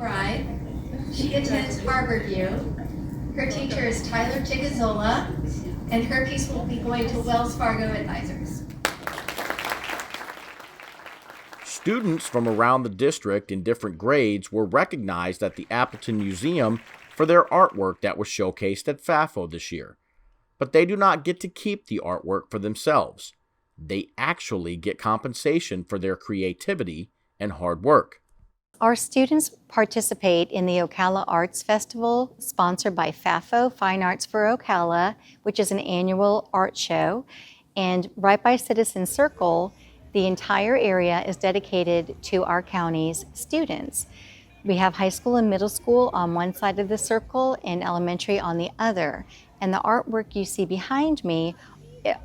McBride. She attends Harborview. Her teacher is Tyler Chigazola, and her piece will be going to Wells Fargo Advisors. Students from around the district in different grades were recognized at the Appleton Museum for their artwork that was showcased at FAFO this year. But they do not get to keep the artwork for themselves. They actually get compensation for their creativity and hard work. Our students participate in the Ocala Arts Festival, sponsored by FAFO, Fine Arts for Ocala, which is an annual art show. And right by Citizen Circle, the entire area is dedicated to our county's students. We have high school and middle school on one side of the circle and elementary on the other. And the artwork you see behind me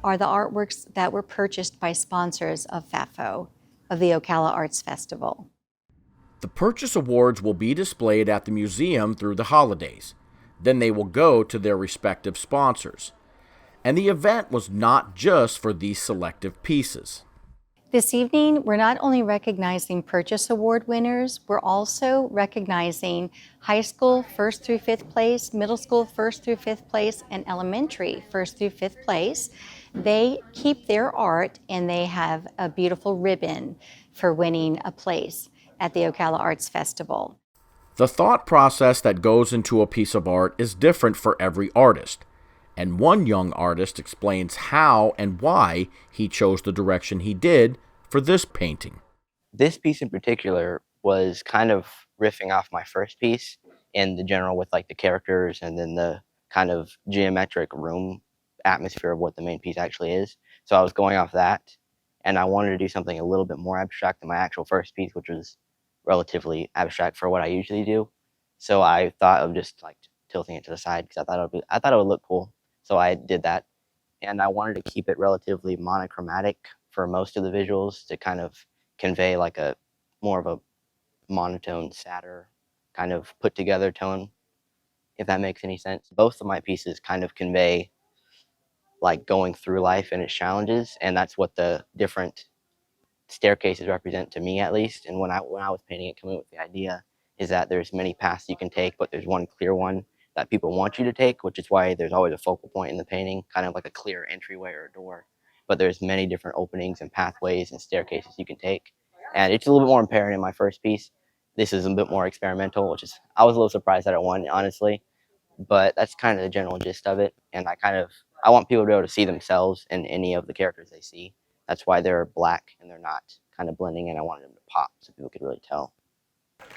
are the artworks that were purchased by sponsors of FAFO, of the Ocala Arts Festival. The purchase awards will be displayed at the museum through the holidays. Then they will go to their respective sponsors. And the event was not just for these selective pieces. This evening, we're not only recognizing Purchase Award winners, we're also recognizing high school first through fifth place, middle school first through fifth place, and elementary first through fifth place. They keep their art and they have a beautiful ribbon for winning a place at the Ocala Arts Festival. The thought process that goes into a piece of art is different for every artist. And one young artist explains how and why he chose the direction he did for this painting. This piece in particular was kind of riffing off my first piece in the general with like the characters and then the kind of geometric room atmosphere of what the main piece actually is. So I was going off that, and I wanted to do something a little bit more abstract than my actual first piece, which was relatively abstract for what I usually do. So I thought of just like tilting it to the side because I thought it would look cool. So I did that, and I wanted to keep it relatively monochromatic for most of the visuals to kind of convey like a more of a monotone, sadder kind of put together tone, if that makes any sense. Both of my pieces kind of convey like going through life and its challenges, and that's what the different staircases represent to me, at least. And when I was painting it, coming up with the idea is that there's many paths you can take, but there's one clear one that people want you to take, which is why there's always a focal point in the painting, kind of like a clear entryway or a door. But there's many different openings and pathways and staircases you can take. And it's a little bit more apparent in my first piece. This is a bit more experimental, which is, I was a little surprised that it won, honestly. But that's kind of the general gist of it. And I want people to be able to see themselves in any of the characters they see. That's why they're black and they're not kind of blending in. I wanted them to pop so people could really tell.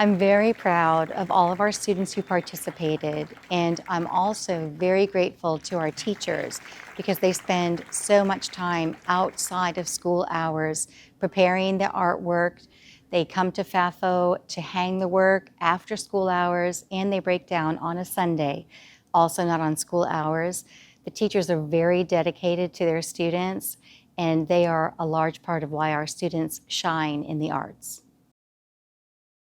I'm very proud of all of our students who participated, and I'm also very grateful to our teachers because they spend so much time outside of school hours preparing the artwork. They come to FAFO to hang the work after school hours, and they break down on a Sunday, also not on school hours. The teachers are very dedicated to their students, and they are a large part of why our students shine in the arts.